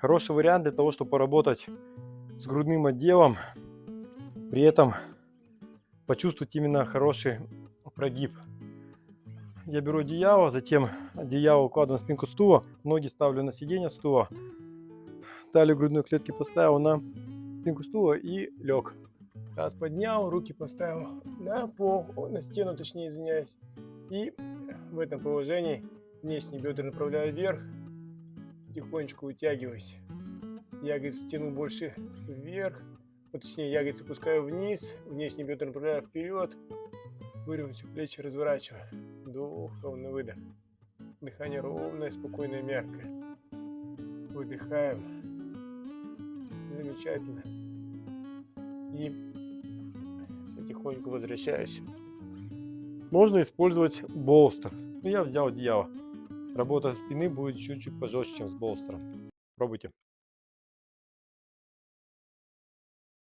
Хороший вариант для того, чтобы поработать с грудным отделом, при этом почувствовать именно хороший прогиб. Я беру одеяло, затем одеяло укладываю на спинку стула, ноги ставлю на сиденье стула, талию грудной клетки поставил на спинку стула и лег. Таз поднял, руки поставил на пол, на стену, точнее, извиняюсь. И в этом положении внешние бедра направляю вверх, потихонечку вытягиваюсь. Ягодицы тяну больше вверх, точнее, ягодицы пускаю вниз, внешние бедра направляю вперед, выровняйте плечи, разворачиваю. Вдох, ровный выдох. Дыхание ровное, спокойное, мягкое. Выдыхаем. Замечательно. И потихоньку возвращаюсь. Можно использовать болстер. Но я взял одеяло. Работа спины будет чуть-чуть пожестче, чем с болстером. Пробуйте.